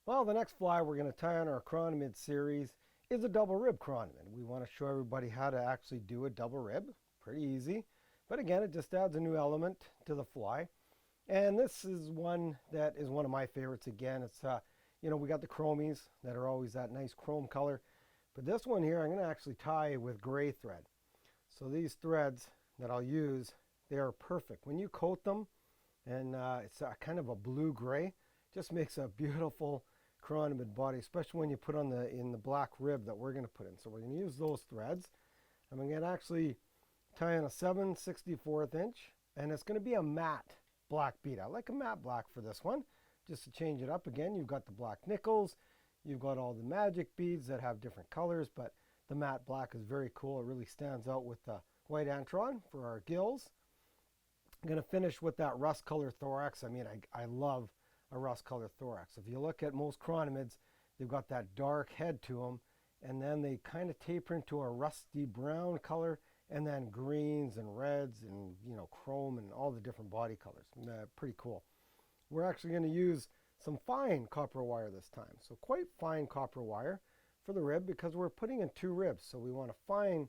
Well, the next fly we're going to tie on our Chironomid series is a double rib chironomid. We want to show everybody how to actually do a double rib. Pretty easy. But again, it just adds a new element to the fly. And this is one that is one of my favorites. Again, it's, we got the chromies that are always that nice chrome color. But this one here, I'm going to actually tie with gray thread. So these threads that I'll use, they are perfect. When you coat them, and it's a kind of a blue-gray, just makes a beautiful chironomid body, especially when you put on in the black rib that we're going to put in. So we're going to use those threads. I'm going to actually tie in a 7/64 inch, and it's going to be a matte black bead. I like a matte black for this one, just to change it up. Again, you've got the black nickels, you've got all the magic beads that have different colors, but the matte black is very cool. It really stands out with the white antron for our gills. I'm going to finish with that rust color thorax. I mean, I love a rust color thorax. If you look at most chironomids, they've got that dark head to them, and then they kind of taper into a rusty brown color, and then greens and reds and chrome and all the different body colors. Pretty cool. We're actually going to use some fine copper wire this time, so quite fine copper wire for the rib because we're putting in 2 ribs, so we want a fine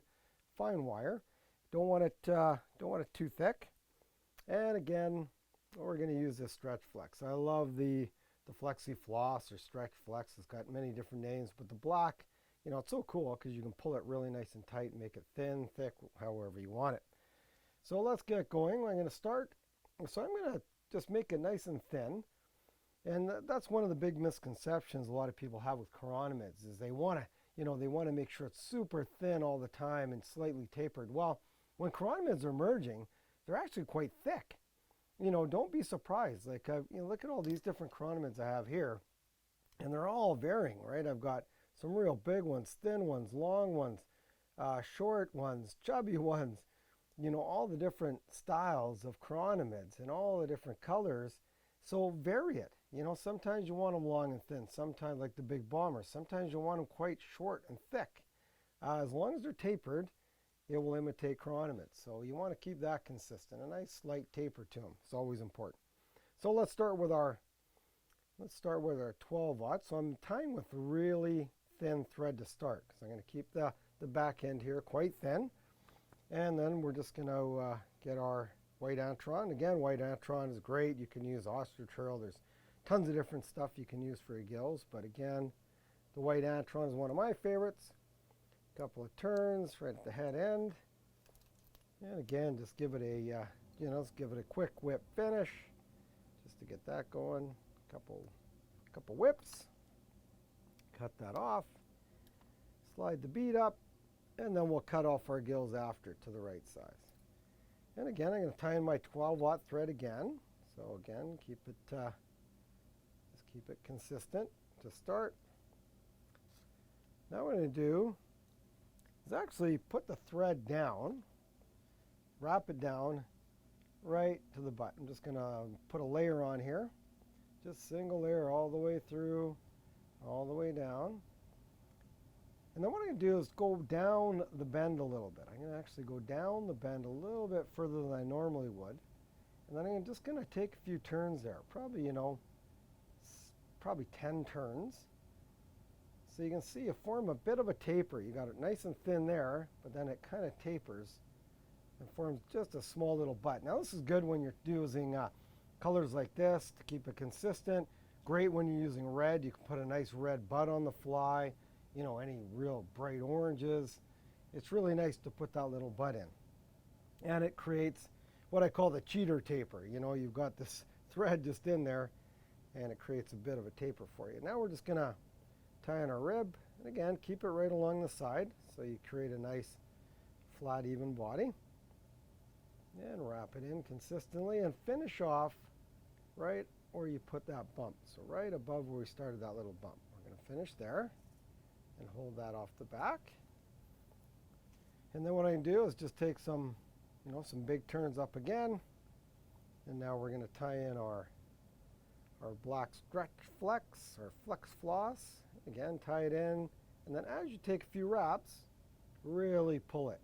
wire. Don't want it too thick. And again, we're going to use this stretch flex. I love the flexi floss or stretch flex. It's got many different names, but the black, it's so cool because you can pull it really nice and tight and make it thin, thick, however you want it. So let's get going. I'm going to start. So I'm going to just make it nice and thin. And that's one of the big misconceptions a lot of people have with chironomids is they want to make sure it's super thin all the time and slightly tapered. Well, when chironomids are merging, they're actually quite thick. Don't be surprised. Like, look at all these different chironomids I have here, and they're all varying, right? I've got some real big ones, thin ones, long ones, short ones, chubby ones, all the different styles of chironomids and all the different colors. So vary it. Sometimes you want them long and thin, sometimes like the big bombers, sometimes you want them quite short and thick. As long as they're tapered, it will imitate chironomids. So you want to keep that consistent. A nice slight taper to them. It's always important. So let's start with our 12-aught. So I'm tying with really thin thread to start because I'm going to keep the back end here quite thin. And then we're just going to get our white antron. Again, white antron is great. You can use ostrich trail. There's tons of different stuff you can use for your gills. But again, the white antron is one of my favorites. Couple of turns right at the head end, and again just give it a quick whip finish just to get that going. Couple whips, cut that off, slide the bead up, and then we'll cut off our gills after to the right size. And again, I'm going to tie in my 12-aught thread again. So again, just keep it consistent to start. Now what I'm going to do is actually put the thread down, wrap it down right to the butt. I'm just going to put a layer on here, just single layer all the way through, all the way down. And then what I'm going to do is go down the bend a little bit. I'm going to actually go down the bend a little bit further than I normally would. And then I'm just going to take a few turns there, probably 10 turns. So you can see you form a bit of a taper. You got it nice and thin there, but then it kind of tapers and forms just a small little butt. Now this is good when you're using colors like this to keep it consistent. Great when you're using red. You can put a nice red butt on the fly. Any real bright oranges. It's really nice to put that little butt in. And it creates what I call the cheater taper. You've got this thread just in there, and it creates a bit of a taper for you. Now we're just going to tie in our rib, and again, keep it right along the side so you create a nice flat, even body. And wrap it in consistently and finish off right where you put that bump. So right above where we started that little bump. We're going to finish there and hold that off the back. And then what I can do is just take some big turns up again. And now we're going to tie in our black stretch flex or flex floss. Again, tie it in, and then as you take a few wraps, really pull it.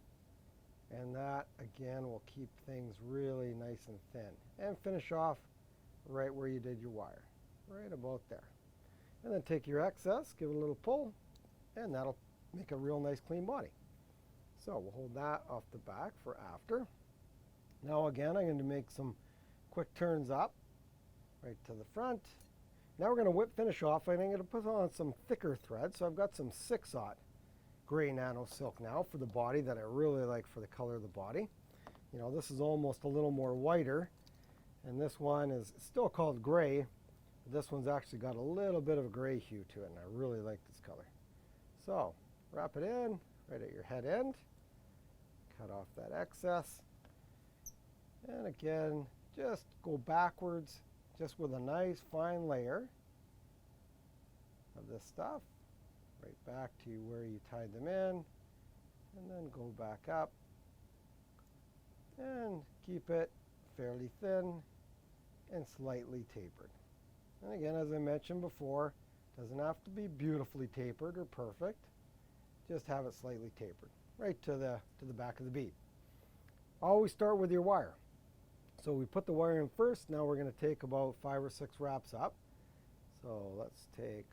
And that, again, will keep things really nice and thin. And finish off right where you did your wire, right about there. And then take your excess, give it a little pull, and that'll make a real nice clean body. So we'll hold that off the back for after. Now again, I'm going to make some quick turns up right to the front. Now we're going to finish off, and I'm going to put on some thicker thread. So I've got some 6/0 gray nano silk now for the body that I really like for the color of the body. You know, this is almost a little more whiter, and this one is still called gray, but this one's actually got a little bit of a gray hue to it, and I really like this color. So wrap it in right at your head end, cut off that excess, and again, just go backwards, just with a nice fine layer of this stuff, right back to where you tied them in, and then go back up, and keep it fairly thin and slightly tapered. And again, as I mentioned before, doesn't have to be beautifully tapered or perfect, just have it slightly tapered, right to the back of the bead. Always start with your wire. So we put the wire in first. Now we're going to take about 5 or 6 wraps up. So let's take,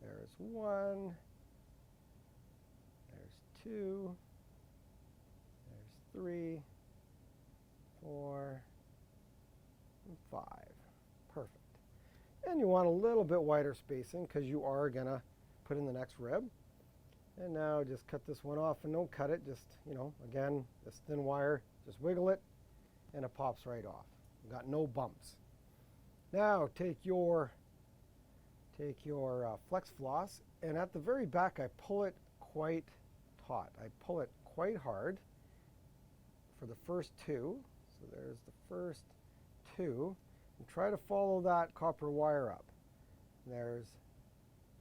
there's 1, there's 2, there's 3, 4, and 5. Perfect. And you want a little bit wider spacing because you are going to put in the next rib. And now just cut this one off, and don't cut it, just, you know, again, this thin wire, just wiggle it, and it pops right off. You got no bumps. Now take your flex floss, and at the very back I pull it quite taut. I pull it quite hard for the first 2. So there's the first 2. And try to follow that copper wire up. There's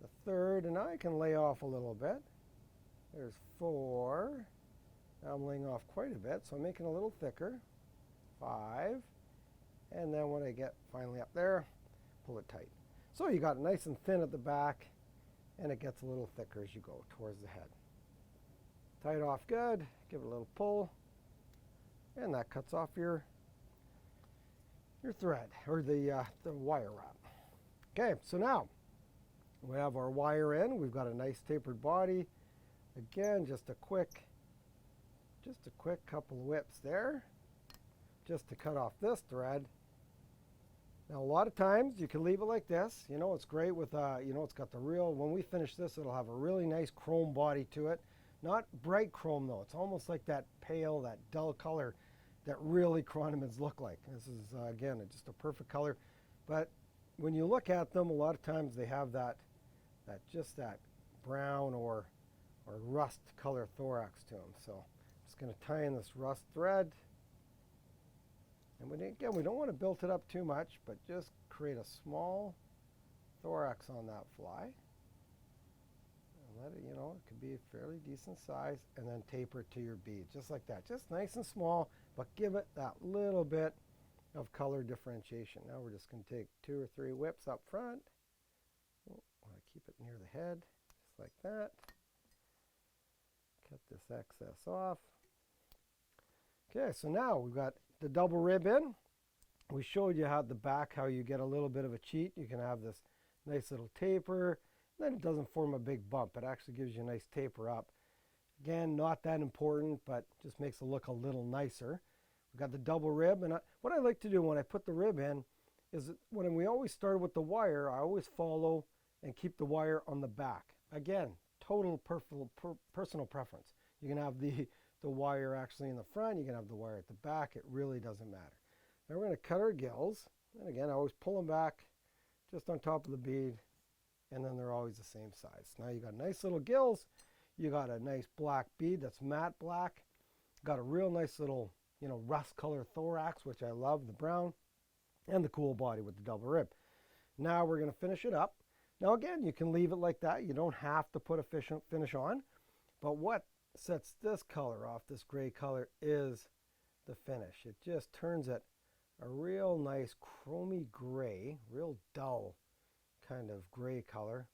the 3rd, and now I can lay off a little bit. There's 4. Now I'm laying off quite a bit, so I'm making it a little thicker. 5. And then when I get finally up there, pull it tight. So you got it nice and thin at the back, and it gets a little thicker as you go towards the head. Tie it off good, give it a little pull, and that cuts off your thread, or the wire wrap. Okay, so now we have our wire in. We've got a nice tapered body. Again, just a quick couple whips there, just to cut off this thread. Now a lot of times you can leave it like this. You know, it's great with, you know, it's got the real, when we finish this, it'll have a really nice chrome body to it. Not bright chrome though. It's almost like that pale, that dull color that really chironomids look like. This is, again, just a perfect color. But when you look at them, a lot of times they have that just that brown or rust color thorax to them. So I'm just going to tie in this rust thread. And again, we don't want to build it up too much, but just create a small thorax on that fly. And let it, you know, it could be a fairly decent size, and then taper it to your bead, just like that. Just nice and small, but give it that little bit of color differentiation. Now we're just going to take 2 or 3 whips up front. Oh, I want to keep it near the head, just like that. Cut this excess off. Okay, so now we've got the double rib in. We showed you how at the back how you get a little bit of a cheat. You can have this nice little taper, then it doesn't form a big bump. It actually gives you a nice taper up. Again, not that important, but just makes it look a little nicer. We've got the double rib, and what I like to do when I put the rib in is when we always start with the wire, I always follow and keep the wire on the back. Again, total personal preference. You can have the wire actually in the front, you can have the wire at the back, it really doesn't matter. Now we're going to cut our gills, and again I always pull them back just on top of the bead, and then they're always the same size. Now you got nice little gills, you got a nice black bead that's matte black, got a real nice little, you know, rust color thorax, which I love, the brown, and the cool body with the double rib. Now we're going to finish it up. Now again, you can leave it like that, you don't have to put a finish on, but what sets this color off, this gray color, is the finish. It just turns it a real nice chromy gray, real dull kind of gray color,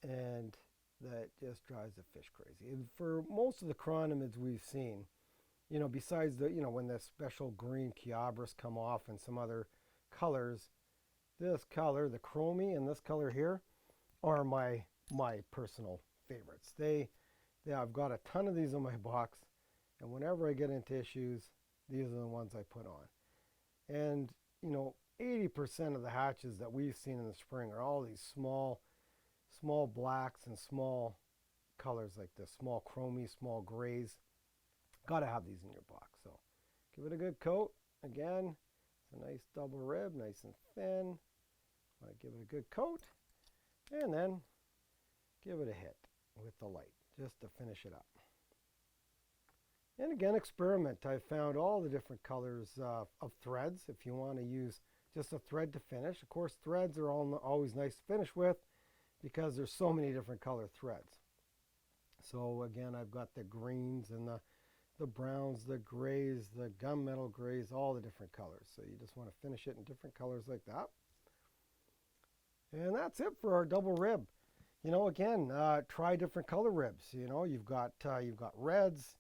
and that just drives the fish crazy. And for most of the chironomids we've seen, you know, besides the, you know, when the special green chiabras come off and some other colors, This color, the chromey, and this color here are my personal favorites. I've got a ton of these in my box, and whenever I get into issues, these are the ones I put on. And 80% of the hatches that we've seen in the spring are all these small blacks and small colors like this, small chromey, small grays. Got to have these in your box. So give it a good coat. Again, it's a nice double rib, nice and thin. Want to give it a good coat, and then give it a hit with the light just to finish it up. And again, experiment. I've found all the different colors of threads if you want to use just a thread to finish. Of course, threads are always nice to finish with because there's so many different color threads. So again, I've got the greens and the browns, the grays, the gunmetal grays, all the different colors. So you just want to finish it in different colors like that. And that's it for our double rib. Again, try different color ribs. You've got reds,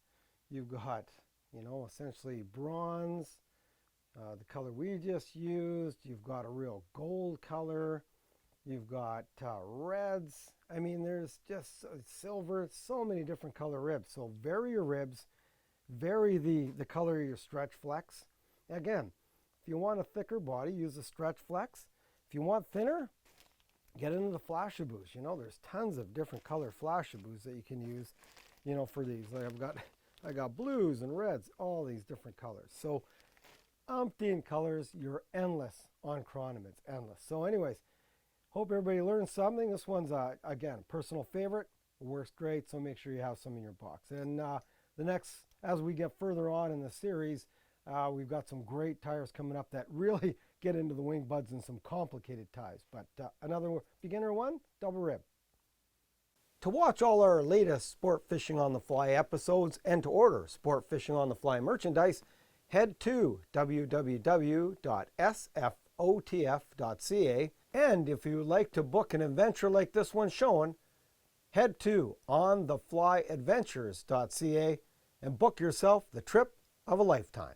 you've got, essentially bronze, the color we just used. You've got a real gold color. You've got reds. I mean, there's just silver, so many different color ribs. So vary your ribs, vary the color of your stretch flex. Again, if you want a thicker body, use a stretch flex. If you want thinner, get into the flashaboos. There's tons of different color flashaboos that you can use, for these. Like I got blues and reds, all these different colors. So umpteen colors, you're endless on chironomids, endless. So anyways, hope everybody learned something. This one's, again, a personal favorite. It works great, so make sure you have some in your box. And as we get further on in the series, we've got some great tires coming up that really get into the wing buds and some complicated ties. But another beginner one, double rib. To watch all our latest Sport Fishing on the Fly episodes and to order Sport Fishing on the Fly merchandise, head to www.sfotf.ca. And if you would like to book an adventure like this one shown, head to ontheflyadventures.ca and book yourself the trip of a lifetime.